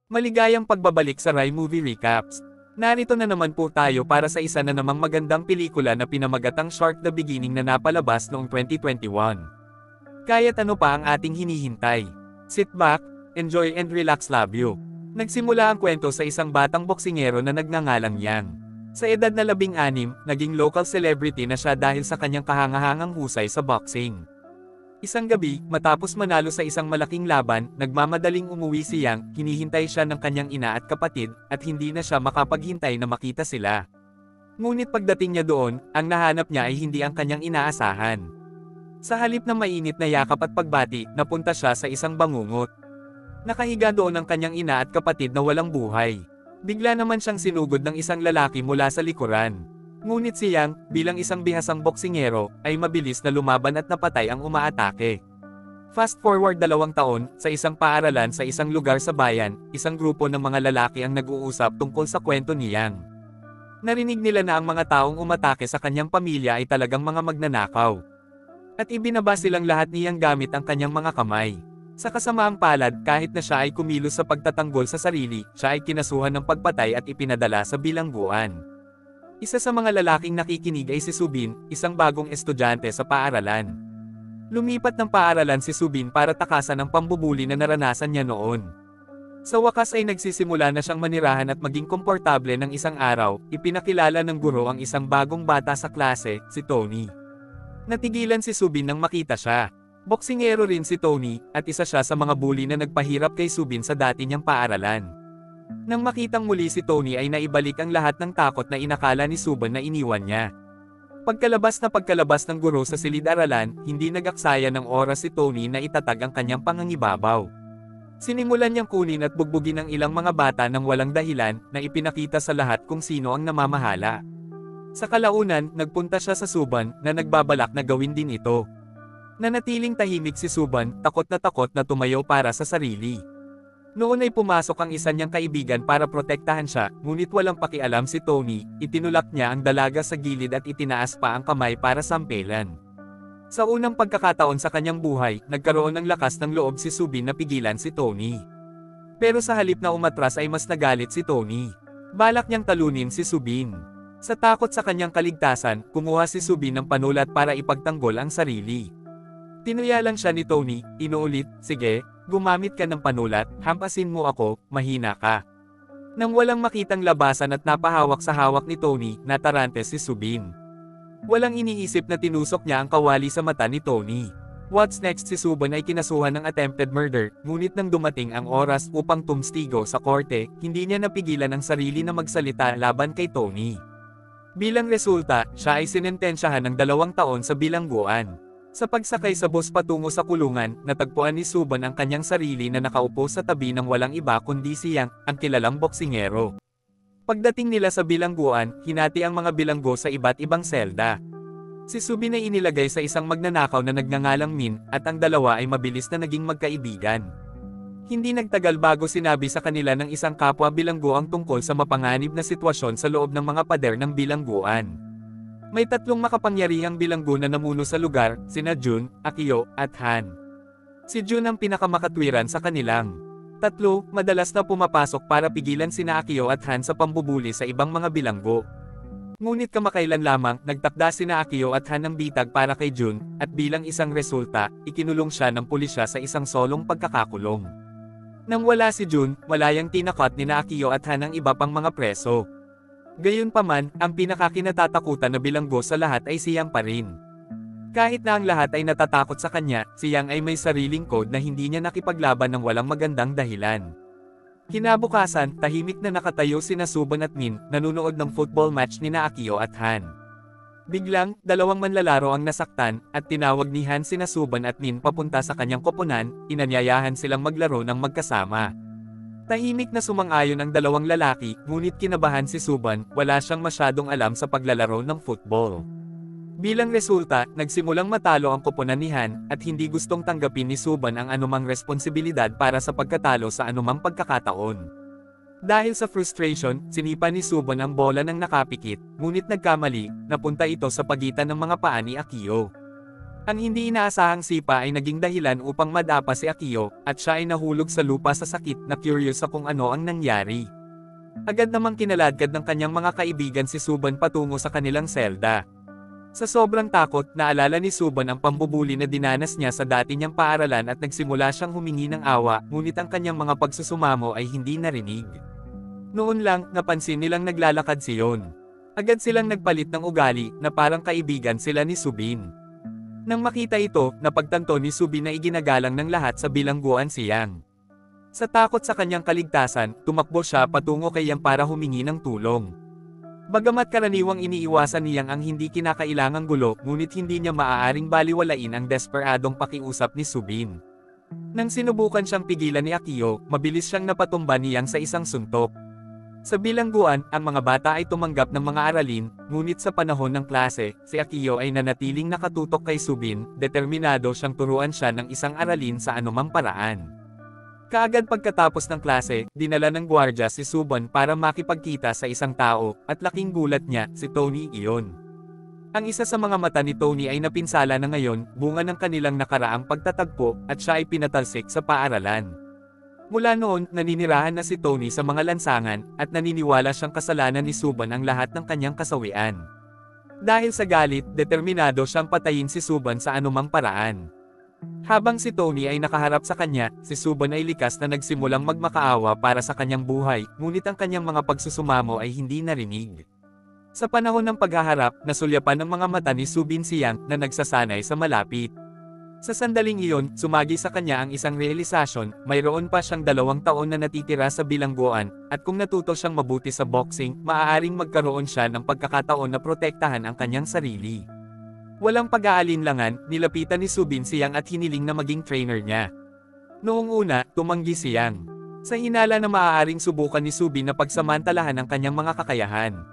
Maligayang pagbabalik sa Rai Movie Recaps. Narito na naman po tayo para sa isa na namang magandang pelikula na pinamagatang Shark the Beginning na napalabas noong 2021. Kaya't ano pa ang ating hinihintay? Sit back, enjoy and relax, love you. Nagsimula ang kwento sa isang batang boksingero na nagngangalang Yang. Sa edad na 16, naging local celebrity na siya dahil sa kanyang kahangahangang husay sa boxing. Isang gabi, matapos manalo sa isang malaking laban, nagmamadaling umuwi si Yang, hinihintay siya ng kanyang ina at kapatid, at hindi na siya makapaghintay na makita sila. Ngunit pagdating niya doon, ang nahanap niya ay hindi ang kanyang inaasahan. Sa halip na mainit na yakap at pagbati, napunta siya sa isang bangungot. Nakahiga doon ang kanyang ina at kapatid na walang buhay. Bigla naman siyang sinugod ng isang lalaki mula sa likuran. Ngunit si Yang, bilang isang bihasang boksingero, ay mabilis na lumaban at napatay ang umaatake. Fast forward 2 taon, sa isang paaralan sa isang lugar sa bayan, isang grupo ng mga lalaki ang nag-uusap tungkol sa kwento ni Yang. Narinig nila na ang mga taong umatake sa kanyang pamilya ay talagang mga magnanakaw. At ibinaba silang lahat ni Yang gamit ang kanyang mga kamay. Sa kasamaang palad, kahit na siya ay kumilos sa pagtatanggol sa sarili, siya ay kinasuhan ng pagpatay at ipinadala sa bilangguan. Isa sa mga lalaking nakikinig ay si Subin, isang bagong estudyante sa paaralan. Lumipat ng paaralan si Subin para takasan ang pambubuli na naranasan niya noon. Sa wakas ay nagsisimula na siyang manirahan at maging komportable ng isang araw, ipinakilala ng guro ang isang bagong bata sa klase, si Tony. Natigilan si Subin nang makita siya. Boksingero rin si Tony, at isa siya sa mga bully na nagpahirap kay Subin sa dati niyang paaralan. Nang makitang muli si Tony ay naibalik ang lahat ng takot na inakala ni Subin na iniwan niya. Pagkalabas ng guro sa silid-aralan, hindi nag-aksaya ng oras si Tony na itatag ang kanyang pangangibabaw. Sinimulan niyang kunin at bugbugin ang ilang mga bata nang walang dahilan, na ipinakita sa lahat kung sino ang namamahala. Sa kalaunan, nagpunta siya sa Subin, na nagbabalak na gawin din ito. Nanatiling tahimik si Subin, takot na tumayo para sa sarili. Noon ay pumasok ang isa niyang kaibigan para protektahan siya, ngunit walang pakialam si Tony, itinulak niya ang dalaga sa gilid at itinaas pa ang kamay para sampelan. Sa unang pagkakataon sa kanyang buhay, nagkaroon ng lakas ng loob si Subin na pigilan si Tony. Pero sa halip na umatras ay mas nagalit si Tony. Balak niyang talunin si Subin. Sa takot sa kanyang kaligtasan, kumuha si Subin ng panulat para ipagtanggol ang sarili. Tinuya lang siya ni Tony, inuulit, sige, gumamit ka ng panulat, hampasin mo ako, mahina ka. Nang walang makitang labasan at napahawak sa hawak ni Tony, natarante si Subin. Walang iniisip na tinusok niya ang kawali sa mata ni Tony. What's next, si Subin ay kinasuhan ng attempted murder, ngunit nang dumating ang oras upang tumstigo sa korte, hindi niya napigilan ang sarili na magsalita laban kay Tony. Bilang resulta, siya ay sinentensyahan ng 2 taon sa bilangguan. Sa pagsakay sa bus patungo sa kulungan, natagpuan ni Subin ang kanyang sarili na nakaupo sa tabi ng walang iba kundi si Yang, ang kilalang boksingero. Pagdating nila sa bilangguan, hinati ang mga bilanggo sa iba't ibang selda. Si Subin ay inilagay sa isang magnanakaw na nagngangalang Min, at ang dalawa ay mabilis na naging magkaibigan. Hindi nagtagal bago sinabi sa kanila ng isang kapwa bilanggo ang tungkol sa mapanganib na sitwasyon sa loob ng mga pader ng bilangguan. May 3 makapangyarihang bilanggo na namuno sa lugar, sina Jun, Akio, at Han. Si Jun ang pinakamakatwiran sa kanilang 3, madalas na pumapasok para pigilan sina Akio at Han sa pambubuli sa ibang mga bilanggo. Ngunit kamakailan lamang, nagtakda sina Akio at Han ng bitag para kay Jun, at bilang isang resulta, ikinulong siya ng pulisya sa isang solong pagkakakulong. Nang wala si Jun, walayang tinakot ni Akio at Han ang iba pang mga preso. Gayunpaman, ang pinakakinatatakutan na bilanggo sa lahat ay si Yang pa rin. Kahit na ang lahat ay natatakot sa kanya, si Yang ay may sariling code na hindi niya nakipaglaban ng walang magandang dahilan. Kinabukasan, tahimik na nakatayo sina Subin at Min, nanunood ng football match ni Akio at Han. Biglang, 2 manlalaro ang nasaktan, at tinawag ni Han sina Subin at Min papunta sa kanyang koponan, inanyayahan silang maglaro ng magkasama. Tahimik na sumang-ayon ang 2 lalaki, ngunit kinabahan si Subin, wala siyang masyadong alam sa paglalaro ng football. Bilang resulta, nagsimulang matalo ang koponan ni Han, at hindi gustong tanggapin ni Subin ang anumang responsibilidad para sa pagkatalo sa anumang pagkakataon. Dahil sa frustration, sinipa ni Subin ang bola ng nakapikit, ngunit nagkamali, napunta ito sa pagitan ng mga paa ni Akio. Ang hindi inaasahang sipa ay naging dahilan upang madapa si Akio, at siya ay nahulog sa lupa sa sakit na curious sa kung ano ang nangyari. Agad namang kinaladkad ng kanyang mga kaibigan si Suban patungo sa kanilang selda. Sa sobrang takot, naalala ni Suban ang pambubuli na dinanas niya sa dati niyang paaralan at nagsimula siyang humingi ng awa, ngunit ang kanyang mga pagsusumamo ay hindi narinig. Noon lang, napansin nilang naglalakad si Yon. Agad silang nagpalit ng ugali, na parang kaibigan sila ni Subin. Nang makita ito, napagtanto ni Subin na iginagalang ng lahat sa bilangguan si Yang. Sa takot sa kanyang kaligtasan, tumakbo siya patungo kay Yang para humingi ng tulong. Bagamat karaniwang iniiwasan ni Yang ang hindi kinakailangang gulo, ngunit hindi niya maaaring baliwalain ang desperadong pakiusap ni Subin. Nang sinubukan siyang pigilan ni Akio, mabilis siyang napatumba ni Yang sa isang suntok. Sa bilangguan, ang mga bata ay tumanggap ng mga aralin, ngunit sa panahon ng klase, si Akio ay nanatiling nakatutok kay Subin, determinado siyang turuan siya ng isang aralin sa anumang paraan. Kaagad pagkatapos ng klase, dinala ng gwardya si Suban para makipagkita sa isang tao, at laking gulat niya, si Tony iyon. Ang isa sa mga mata ni Tony ay napinsala na ngayon, bunga ng kanilang nakaraang pagtatagpo, at siya ay pinatalsik sa paaralan. Mula noon, naninirahan na si Tony sa mga lansangan, at naniniwala siyang kasalanan ni Suban ang lahat ng kanyang kasawian. Dahil sa galit, determinado siyang patayin si Suban sa anumang paraan. Habang si Tony ay nakaharap sa kanya, si Suban ay likas na nagsimulang magmakaawa para sa kanyang buhay, ngunit ang kanyang mga pagsusumamo ay hindi narinig. Sa panahon ng paghaharap, nasulyapan ng mga mata ni Subin si Yang na nagsasanay sa malapit. Sa sandaling iyon, sumagi sa kanya ang isang realisasyon, mayroon pa siyang 2 taon na natitira sa bilangguan, at kung natuto siyang mabuti sa boxing, maaaring magkaroon siya ng pagkakataon na protektahan ang kanyang sarili. Walang pag-aalinlangan, nilapitan ni Subin si Yang at hiniling na maging trainer niya. Noong una, tumanggi si Yang. Sa hinala na maaaring subukan ni Subin na pagsamantalahan ang kanyang mga kakayahan.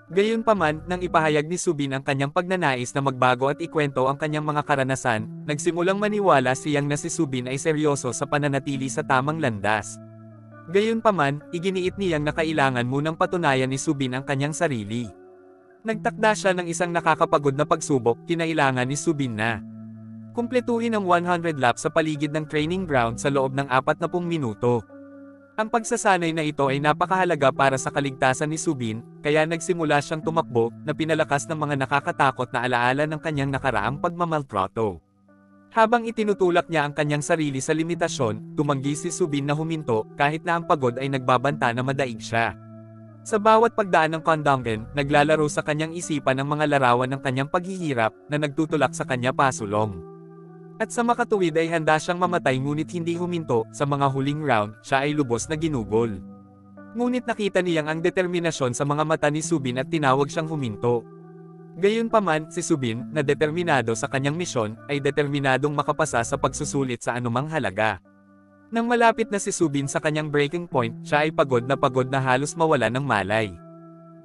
Gayunpaman, nang ipahayag ni Subin ang kanyang pagnanais na magbago at ikwento ang kanyang mga karanasan, nagsimulang maniwala si Yang na si Subin ay seryoso sa pananatili sa tamang landas. Gayunpaman, iginiit ni Yang na kailangan munang patunayan ni Subin ang kanyang sarili. Nagtakda siya ng isang nakakapagod na pagsubok, kinailangan ni Subin na kumpletuhin ang 100 laps sa paligid ng training ground sa loob ng 40 minuto. Ang pagsasanay na ito ay napakahalaga para sa kaligtasan ni Subin, kaya nagsimula siyang tumakbo, na pinalakas ng mga nakakatakot na alaala ng kanyang nakaraang pagmamaltrato. Habang itinutulak niya ang kanyang sarili sa limitasyon, tumanggi si Subin na huminto, kahit na ang pagod ay nagbabanta na madaig siya. Sa bawat pagdaan ng Kondongen, naglalaro sa kanyang isipan ang mga larawan ng kanyang paghihirap, na nagtutulak sa kanya pasulong. At sa makatuwid ay handa siyang mamatay ngunit hindi huminto, sa mga huling round, siya ay lubos na ginugol. Ngunit nakita niyang ang determinasyon sa mga mata ni Subin at tinawag siyang huminto. Gayunpaman, si Subin, na determinado sa kanyang misyon, ay determinadong makapasa sa pagsusulit sa anumang halaga. Nang malapit na si Subin sa kanyang breaking point, siya ay pagod na halos mawala ng malay.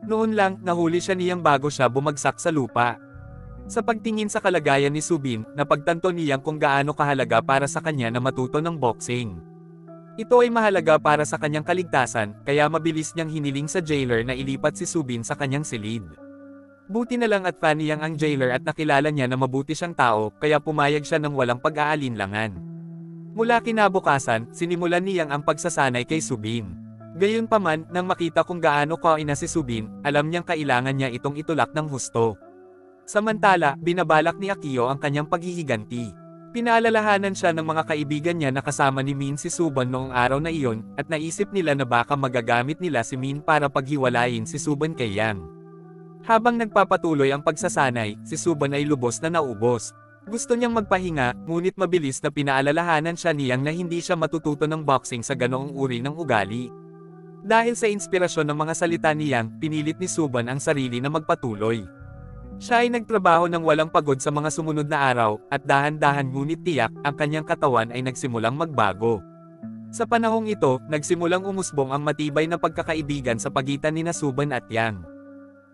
Noon lang, nahuli siya niyang bago siya bumagsak sa lupa. Sa pagtingin sa kalagayan ni Subin, napagtanto niyang kung gaano kahalaga para sa kanya na matuto ng boxing. Ito ay mahalaga para sa kanyang kaligtasan, kaya mabilis niyang hiniling sa jailer na ilipat si Subin sa kanyang silid. Buti na lang at fan niyang ang jailer at nakilala niya na mabuti siyang tao, kaya pumayag siya ng walang pag-aalinlangan. Mula kinabukasan, sinimulan niyang ang pagsasanay kay Subin. Gayunpaman, nang makita kung gaano kaina si Subin, alam niyang kailangan niya itong itulak ng husto. Samantala, binabalak ni Akio ang kanyang paghihiganti. Pinaalalahanan siya ng mga kaibigan niya na kasama ni Min si Suban noong araw na iyon, at naisip nila na baka magagamit nila si Min para paghiwalayin si Suban kay Yang. Habang nagpapatuloy ang pagsasanay, si Suban ay lubos na naubos. Gusto niyang magpahinga, ngunit mabilis na pinaalalahanan siya ni Yang na hindi siya matututo ng boxing sa ganoong uri ng ugali. Dahil sa inspirasyon ng mga salita ni Yang, pinilit ni Suban ang sarili na magpatuloy. Siya ay nagtrabaho ng walang pagod sa mga sumunod na araw, at dahan-dahan ngunit tiyak, ang kanyang katawan ay nagsimulang magbago. Sa panahong ito, nagsimulang umusbong ang matibay na pagkakaibigan sa pagitan ni Suban at Yang.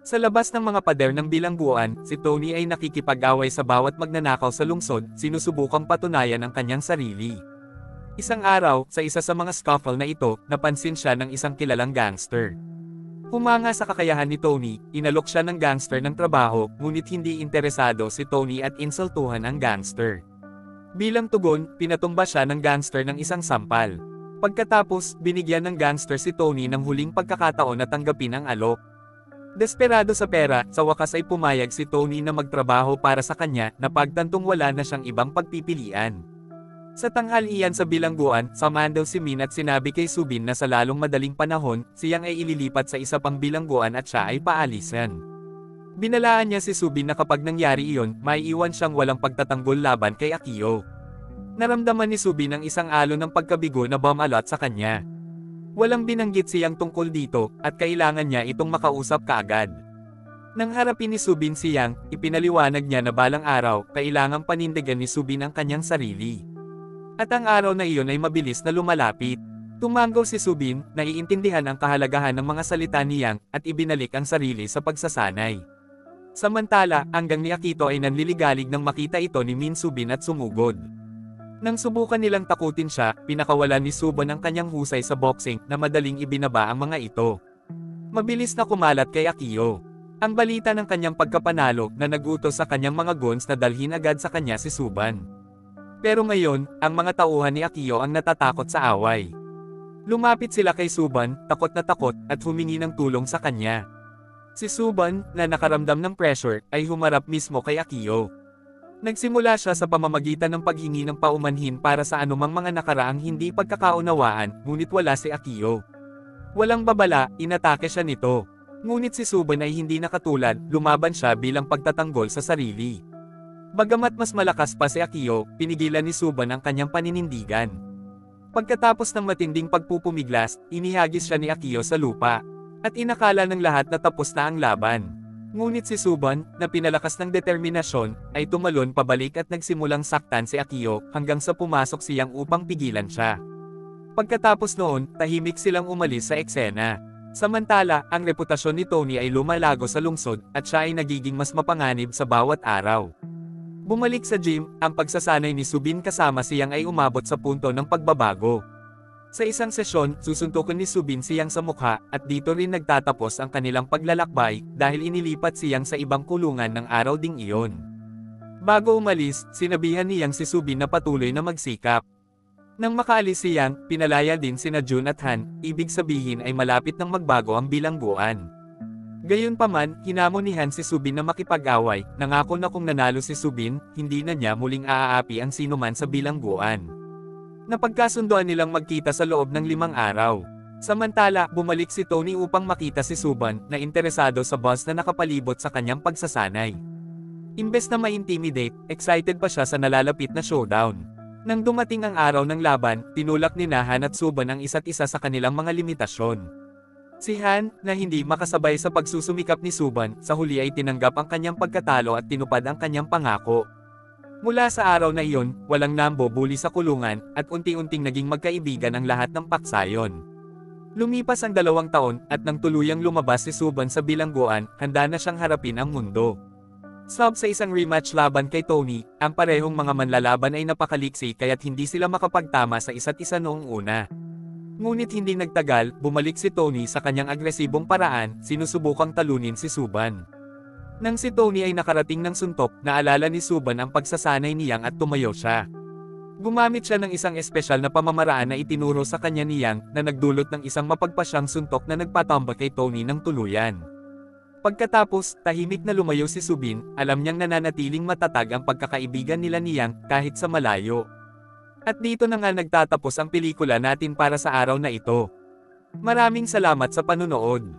Sa labas ng mga pader ng bilangguan, si Tony ay nakikipag-away sa bawat magnanakaw sa lungsod, sinusubukang patunayan ang kanyang sarili. Isang araw, sa isa sa mga scuffle na ito, napansin siya ng isang kilalang gangster. Humanga sa kakayahan ni Tony, inalok siya ng gangster ng trabaho, ngunit hindi interesado si Tony at insultuhan ang gangster. Bilang tugon, pinatumba siya ng gangster ng isang sampal. Pagkatapos, binigyan ng gangster si Tony ng huling pagkakataon na tanggapin ang alok. Desperado sa pera, sa wakas ay pumayag si Tony na magtrabaho para sa kanya na pagtantong wala na siyang ibang pagpipilian. Sa tanghalian sa bilangguan, samahan daw si Min at sinabi kay Subin na sa lalong madaling panahon, siyang ay ililipat sa isa pang bilangguan at siya ay paalisan. Binalaan niya si Subin na kapag nangyari iyon, maiiwan siyang walang pagtatanggol laban kay Akio. Naramdaman ni Subin ang isang alon ng pagkabigo na bumalot sa kanya. Walang binanggit siyang tungkol dito, at kailangan niya itong makausap kaagad. Nang harapin ni Subin siyang, ipinaliwanag niya na balang araw, kailangang panindigan ni Subin ang kanyang sarili. At ang araw na iyon ay mabilis na lumalapit. Tumanggaw si Subin, naiintindihan ang kahalagahan ng mga salita ni Yang, at ibinalik ang sarili sa pagsasanay. Samantala, hanggang ni Akito ay nanliligalig nang makita ito ni Min Subin at sumugod. Nang subukan nilang takutin siya, pinakawalan ni Subin ang kanyang husay sa boxing na madaling ibinaba ang mga ito. Mabilis na kumalat kay Akio ang balita ng kanyang pagkapanalo na nagutos sa kanyang mga goons na dalhin agad sa kanya si Suban. Pero ngayon, ang mga tauhan ni Akio ang natatakot sa away. Lumapit sila kay Suban, takot na takot, at humingi ng tulong sa kanya. Si Suban, na nakaramdam ng pressure, ay humarap mismo kay Akio. Nagsimula siya sa pamamagitan ng paghingi ng paumanhin para sa anumang mga nakaraang hindi pagkakaunawaan, ngunit wala si Akio. Walang babala, inatake siya nito. Ngunit si Suban ay hindi nakatulad, lumaban siya bilang pagtatanggol sa sarili. Bagamat mas malakas pa si Akio, pinigilan ni Suban ang kanyang paninindigan. Pagkatapos ng matinding pagpupumiglas, inihagis siya ni Akio sa lupa. At inakala ng lahat na tapos na ang laban. Ngunit si Suban, na pinalakas ng determinasyon, ay tumalon pabalik at nagsimulang saktan si Akio hanggang sa pumasok siyang upang pigilan siya. Pagkatapos noon, tahimik silang umalis sa eksena. Samantala, ang reputasyon ni Tony ay lumalago sa lungsod at siya ay nagiging mas mapanganib sa bawat araw. Bumalik sa gym, ang pagsasanay ni Subin kasama siyang ay umabot sa punto ng pagbabago. Sa isang sesyon, susuntukan ni Subin siyang sa mukha, at dito rin nagtatapos ang kanilang paglalakbay, dahil inilipat siyang sa ibang kulungan ng araw ding iyon. Bago umalis, sinabihan niyang si Subin na patuloy na magsikap. Nang makaalis siyang, pinalaya din sina Jun at Han, ibig sabihin ay malapit nang magbago ang bilangguan. Gayunpaman, hinamon ni Han si Subin na makipag-away, nangako na kung nanalo si Subin, hindi na niya muling aaapi ang sinuman sa bilangguan. Napagkasunduan nilang magkita sa loob ng 5 araw. Samantala, bumalik si Tony upang makita si Suban, na interesado sa boss na nakapalibot sa kanyang pagsasanay. Imbes na ma-intimidate, excited pa siya sa nalalapit na showdown. Nang dumating ang araw ng laban, tinulak ni Han at Suban ang isa't isa sa kanilang mga limitasyon. Si Han, na hindi makasabay sa pagsusumikap ni Suban, sa huli ay tinanggap ang kanyang pagkatalo at tinupad ang kanyang pangako. Mula sa araw na iyon, walang nambubuli sa kulungan, at unti-unting naging magkaibigan ang lahat ng paksayon. Lumipas ang 2 taon, at nang tuluyang lumabas si Suban sa bilangguan, handa na siyang harapin ang mundo. Sa isang rematch laban kay Tony, ang parehong mga manlalaban ay napakaliksi kaya't hindi sila makapagtama sa isa't isa noong una. Ngunit hindi nagtagal, bumalik si Tony sa kanyang agresibong paraan, sinusubukang talunin si Suban. Nang si Tony ay nakarating ng suntok, naalala ni Suban ang pagsasanay niyang at tumayo siya. Gumamit siya ng isang espesyal na pamamaraan na itinuro sa kanya niyang, na nagdulot ng isang mapagpasyang suntok na nagpatamba kay Tony ng tuluyan. Pagkatapos, tahimik na lumayo si Subin, alam niyang nananatiling matatag ang pagkakaibigan nila niyang, kahit sa malayo. At dito na nga nagtatapos ang pelikula natin para sa araw na ito. Maraming salamat sa panunood.